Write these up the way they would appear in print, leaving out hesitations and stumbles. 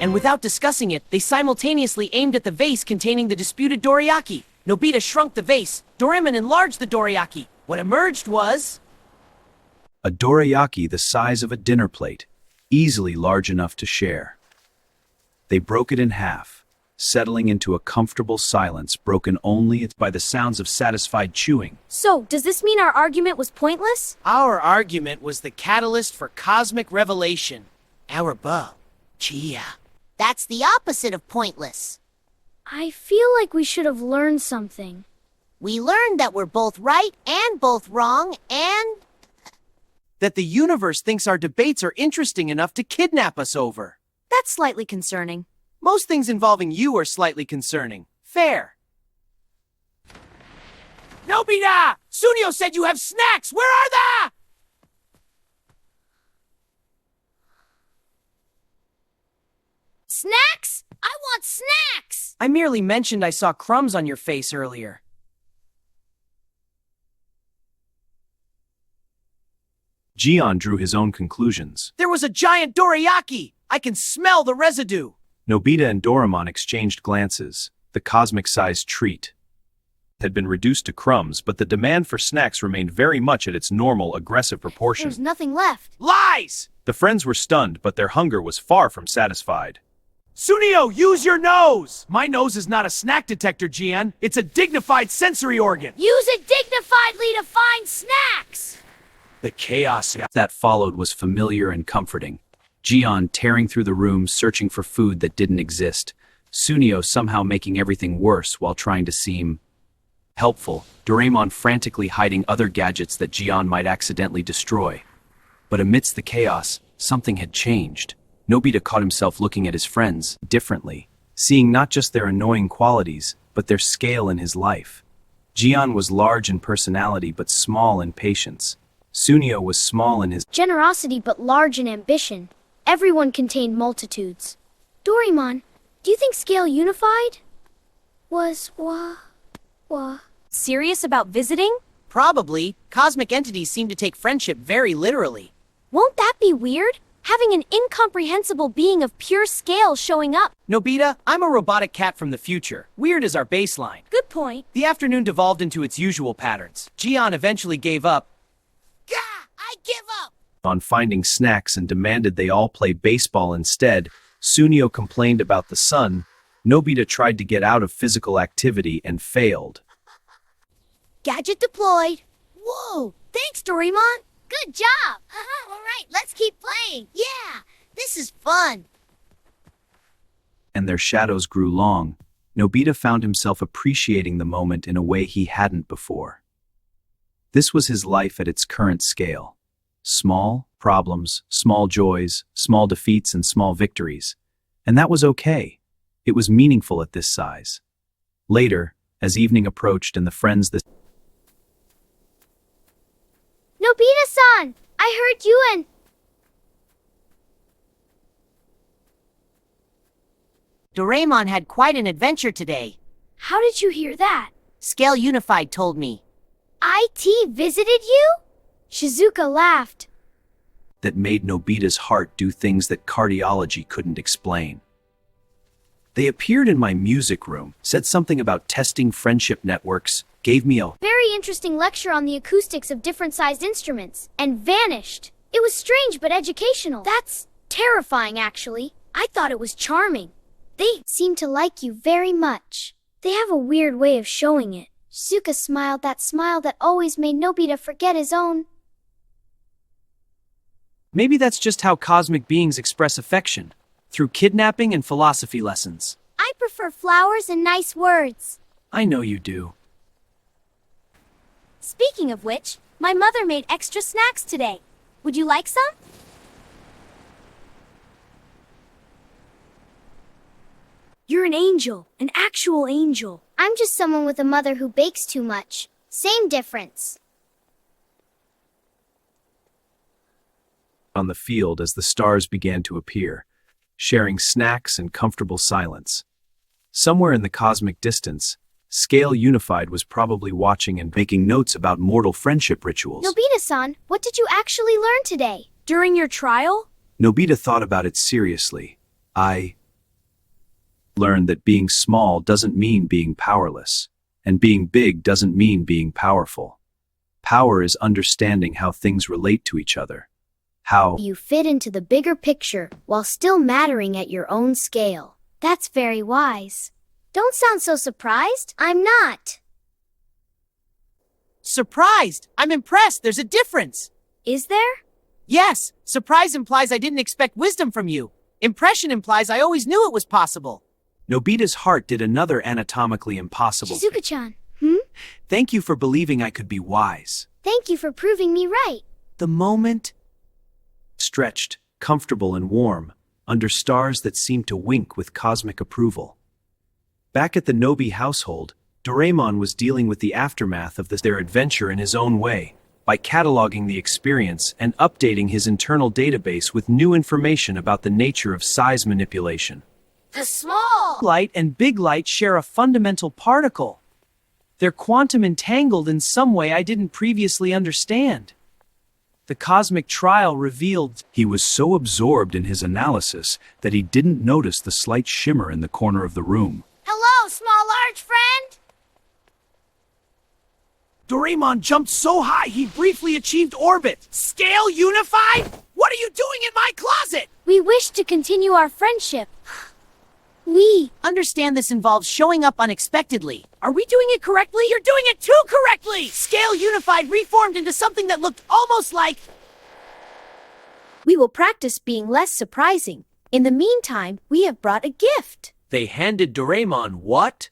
and without discussing it, they simultaneously aimed at the vase containing the disputed dorayaki. Nobita shrunk the vase. Doraemon enlarged the dorayaki. What emerged was... a dorayaki the size of a dinner plate, easily large enough to share. They broke it in half, settling into a comfortable silence broken only by the sounds of satisfied chewing. So, does this mean our argument was pointless? Our argument was the catalyst for cosmic revelation. Our bow. Chia. That's the opposite of pointless. I feel like we should have learned something. We learned that we're both right and both wrong, and... that the universe thinks our debates are interesting enough to kidnap us over. That's slightly concerning. Most things involving you are slightly concerning. Fair. Nobita! Sunio said you have snacks! Where are they? Snacks? I want snacks! I merely mentioned I saw crumbs on your face earlier. Jian drew his own conclusions. There was a giant dorayaki! I can smell the residue! Nobita and Doraemon exchanged glances. The cosmic-sized treat had been reduced to crumbs, but the demand for snacks remained very much at its normal, aggressive proportion. There's nothing left. Lies! The friends were stunned, but their hunger was far from satisfied. Sunio, use your nose! My nose is not a snack detector, Jian. It's a dignified sensory organ. Use it dignifiedly to find snacks! The chaos that followed was familiar and comforting. Jian tearing through the room searching for food that didn't exist. Sunio somehow making everything worse while trying to seem helpful. Doraemon frantically hiding other gadgets that Jian might accidentally destroy. But amidst the chaos, something had changed. Nobita caught himself looking at his friends differently, seeing not just their annoying qualities, but their scale in his life. Jian was large in personality but small in patience. Sunio was small in his generosity but large in ambition. Everyone contained multitudes. Doraemon, do you think Scale Unified was serious about visiting? Probably. Cosmic entities seem to take friendship very literally. Won't that be weird? Having an incomprehensible being of pure scale showing up. Nobita, I'm a robotic cat from the future. Weird is our baseline. Good point. The afternoon devolved into its usual patterns. Jian eventually gave up. Gah! I give up! on finding snacks and demanded they all play baseball instead. Sunio complained about the sun. Nobita tried to get out of physical activity and failed. Gadget deployed. Whoa! Thanks, Doraemon! Good job! All right, let's keep playing. Yeah, this is fun. And their shadows grew long. Nobita found himself appreciating the moment in a way he hadn't before. This was his life at its current scale. Small problems, small joys, small defeats, and small victories. And that was okay. It was meaningful at this size. Later, as evening approached and the friends Nobita-san! I heard you and... Doraemon had quite an adventure today. How did you hear that? Scale Unified told me. IT visited you? Shizuka laughed. that made Nobita's heart do things that cardiology couldn't explain. They appeared in my music room, said something about testing friendship networks, gave me a Very interesting lecture on the acoustics of different sized instruments, and vanished. It was strange but educational. That's terrifying, actually. I thought it was charming. They seem to like you very much. They have a weird way of showing it. Shizuka smiled that smile that always made Nobita forget his own. Maybe that's just how cosmic beings express affection, through kidnapping and philosophy lessons. I prefer flowers and nice words. I know you do. Speaking of which, my mother made extra snacks today. Would you like some? You're an angel, an actual angel. I'm just someone with a mother who bakes too much. Same difference. on the field as the stars began to appear, sharing snacks and comfortable silence. Somewhere in the cosmic distance, Scale Unified was probably watching and making notes about mortal friendship rituals. Nobita-san, what did you actually learn today? During your trial? Nobita thought about it seriously. learned that being small doesn't mean being powerless, and being big doesn't mean being powerful. Power is understanding how things relate to each other. How You fit into the bigger picture while still mattering at your own scale. That's very wise. Don't sound so surprised. I'm not. Surprised! I'm impressed. There's a difference. Is there? Yes, surprise implies I didn't expect wisdom from you. Impression implies I always knew it was possible. Nobita's heart did another anatomically impossible thing. Shizuka-chan. Thank you for believing I could be wise. Thank you for proving me right. The moment stretched, comfortable and warm, under stars that seemed to wink with cosmic approval. Back at the Nobi household, Doraemon was dealing with the aftermath of their adventure in his own way, by cataloging the experience and updating his internal database with new information about the nature of size manipulation. The small. Light and big light share a fundamental particle. They're quantum entangled in some way I didn't previously understand. The cosmic trial revealed He was so absorbed in his analysis that he didn't notice the slight shimmer in the corner of the room. Hello, small large friend. Doraemon jumped so high he briefly achieved orbit. Scale unified? What are you doing in my closet? We wish to continue our friendship. We. Understand this involves showing up unexpectedly. Are we doing it correctly? You're doing it too correctly! Scale unified reformed into something that looked almost like... We will practice being less surprising. In the meantime, we have brought a gift. They handed Doraemon what?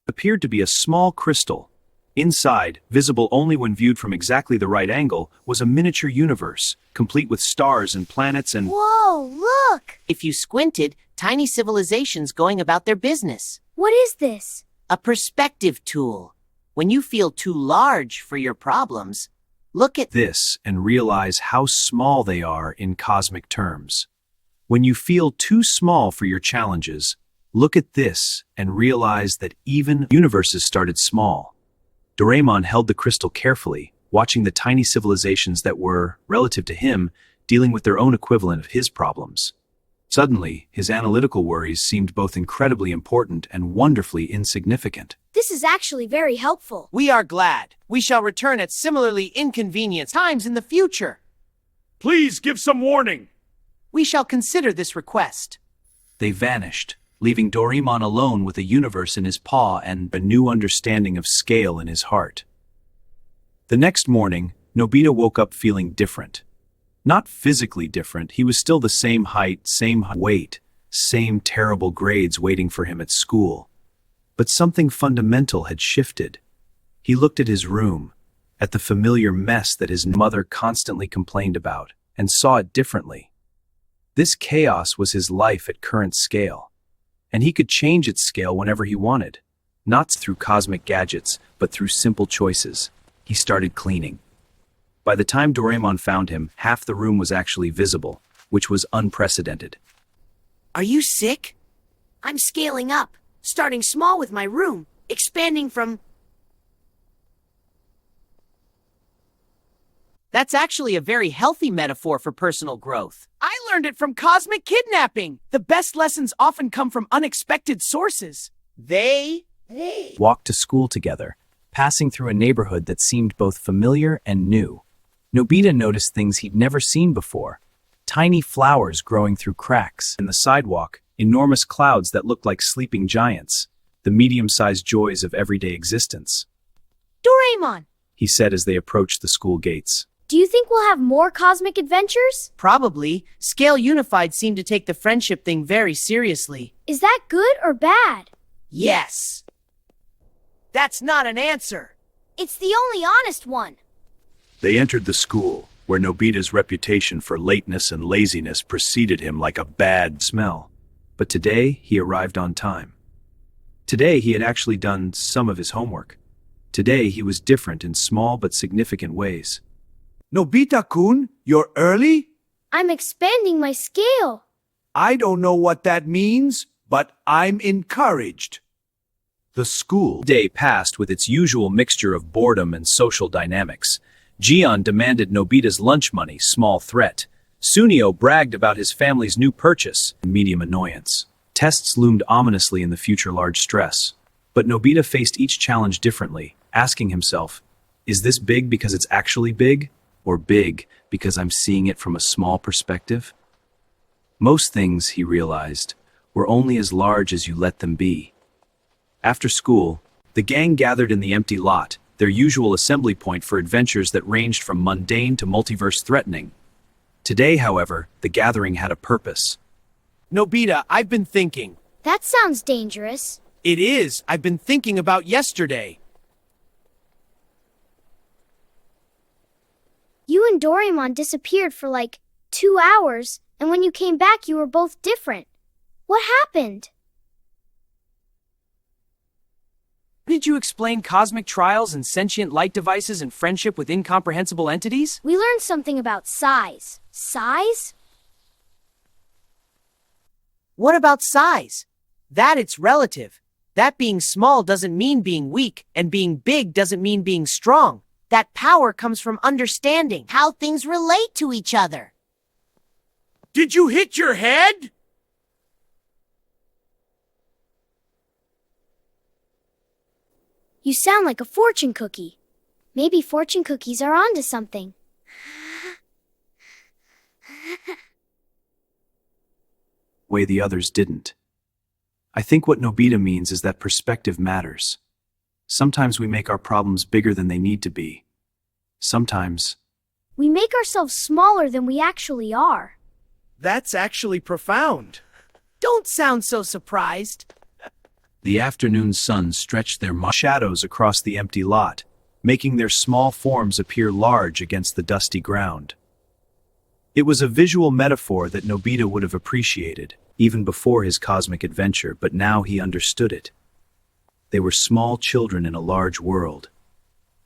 Appeared to be a small crystal. Inside, visible only when viewed from exactly the right angle, was a miniature universe, complete with stars and planets and... Whoa, look. If you squinted, tiny civilizations going about their business. What is this? A perspective tool. When you feel too large for your problems, look at this and realize how small they are in cosmic terms. When you feel too small for your challenges, look at this and realize that even universes started small. Doraemon held the crystal carefully, watching the tiny civilizations that were, relative to him, dealing with their own equivalent of his problems. Suddenly, his analytical worries seemed both incredibly important and wonderfully insignificant. This is actually very helpful. We are glad. We shall return at similarly inconvenient times in the future. Please give some warning. We shall consider this request. They vanished, leaving Doraemon alone with a universe in his paw and a new understanding of scale in his heart. The next morning, Nobita woke up feeling different. Not physically different, he was still the same height, same weight, same terrible grades waiting for him at school. But something fundamental had shifted. He looked at his room, at the familiar mess that his mother constantly complained about, and saw it differently. This chaos was his life at current scale, and he could change its scale whenever he wanted, not through cosmic gadgets, but through simple choices. He started cleaning. By the time Doraemon found him, half the room was actually visible, which was unprecedented. Are you sick? I'm scaling up, starting small with my room, expanding from... That's actually a very healthy metaphor for personal growth. I learned it from cosmic kidnapping. The best lessons often come from unexpected sources. They Walked to school together, passing through a neighborhood that seemed both familiar and new. Nobita noticed things he'd never seen before. Tiny flowers growing through cracks in the sidewalk, enormous clouds that looked like sleeping giants, the medium-sized joys of everyday existence. Doraemon, He said as they approached the school gates. do you think we'll have more cosmic adventures? Probably. Scale Unified seemed to take the friendship thing very seriously. Is that good or bad? Yes. That's not an answer. It's the only honest one. They entered the school, where Nobita's reputation for lateness and laziness preceded him like a bad Smell. But today, he arrived on time. Today, he had actually done some of his homework. Today, he was different in small but significant ways. Nobita-kun, you're early? I'm expanding my scale. I don't know what that means, but I'm encouraged. The school day passed with its usual mixture of boredom and social dynamics. Jian demanded Nobita's lunch money, small threat. Sunio bragged about his family's new purchase, medium annoyance. Tests loomed ominously in the future large stress. But Nobita faced each challenge differently, asking himself, is this big because it's actually big? Or big because I'm seeing it from a small perspective? Most things, he realized, were only as large as you let them be. After school, the gang gathered in the empty lot, their usual assembly point for adventures that ranged from mundane to multiverse-threatening. Today, however, the gathering had a purpose. Nobita, I've been thinking. That sounds dangerous. It is. I've been thinking about yesterday. You and Doraemon disappeared for like 2 hours, and when you came back, you were both different. What happened? Did you explain cosmic trials and sentient light devices and friendship with incomprehensible entities? We learned something about size. Size? What about size? That it's relative. That being small doesn't mean being weak, and being big doesn't mean being strong. That power comes from understanding How things relate to each other. Did you hit your head? You sound like a fortune cookie. Maybe fortune cookies are onto something. Way the others didn't. I think what Nobita means is that perspective matters. Sometimes we make our problems bigger than they need to be. Sometimes We make ourselves smaller than we actually are. That's actually profound. Don't sound so surprised. the afternoon sun stretched their shadows across the empty lot, making their small forms appear large against the dusty ground. It was a visual metaphor that Nobita would have appreciated, even before his cosmic adventure, but now he understood it. They were small children in a large world.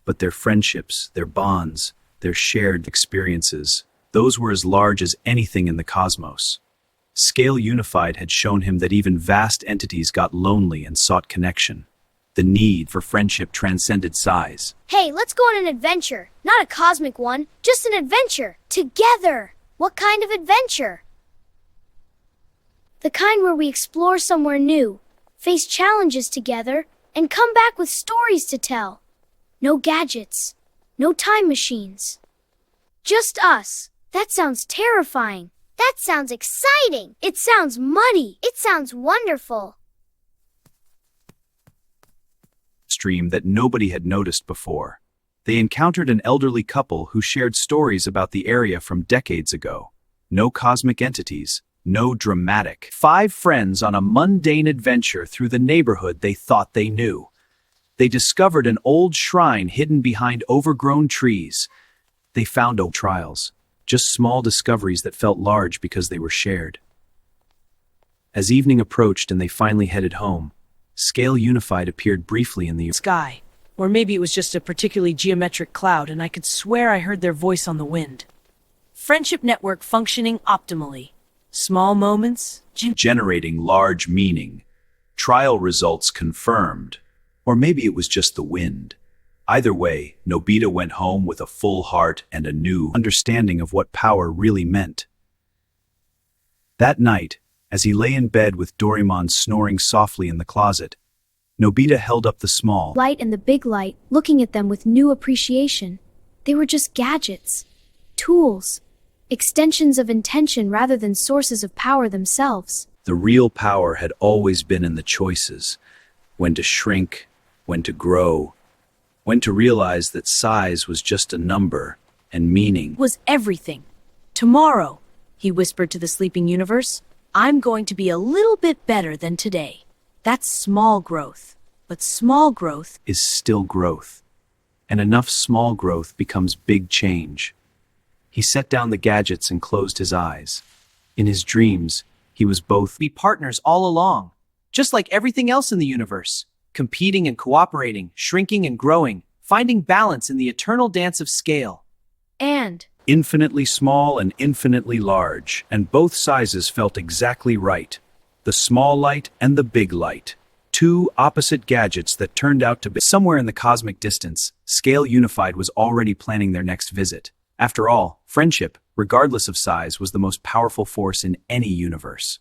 But their friendships, their bonds, their shared experiences, those were as large as anything in the cosmos. Scale Unified had shown him that even vast entities got lonely and sought connection. The need for friendship transcended size. Hey, let's go on an adventure. Not a cosmic one, just an adventure. Together. What kind of adventure? The kind where we explore somewhere new, face challenges together, and come back with stories to tell. No gadgets. No time machines. Just us. That sounds terrifying. That sounds exciting. It sounds muddy. It sounds wonderful. Stream that nobody had noticed before. They encountered an elderly couple who shared stories about the area from decades ago. No cosmic entities, no dramatic. 5 friends on a mundane adventure through the neighborhood they thought they knew. They discovered an old shrine hidden behind overgrown trees. They found no trials, just small discoveries that felt large because they were shared. As evening approached and they finally headed home, Scale Unified appeared briefly in the Sky. Or maybe it was just a particularly geometric cloud, and I could swear I heard their voice on the wind. Friendship network functioning optimally. Small moments. generating large meaning. Trial results confirmed. Or maybe it was just the wind. Either way, Nobita went home with a full heart and a new understanding of what power really meant. That night, as he lay in bed with Doraemon snoring softly in the closet, Nobita held up the small Light and the big light, looking at them with new appreciation. They were just gadgets. Tools. Extensions of intention rather than sources of power themselves. The real power had always been in the choices. When to shrink, when to grow, when to realize that size was just a number and meaning Was everything. Tomorrow, he whispered to the sleeping universe, I'm going to be a little bit better than today. That's small growth. But small growth is still growth. And enough small growth becomes big change. He set down the gadgets and closed his eyes. In his dreams, he was both Be partners all along, just like everything else in the universe, competing and cooperating, shrinking and growing, finding balance in the eternal dance of scale. And infinitely small and infinitely large, and both sizes felt exactly right. The small light and the big light. 2 opposite gadgets that turned out to be somewhere in the cosmic distance. Scale Unified was already planning their next visit. After all, friendship, regardless of size, was the most powerful force in any universe.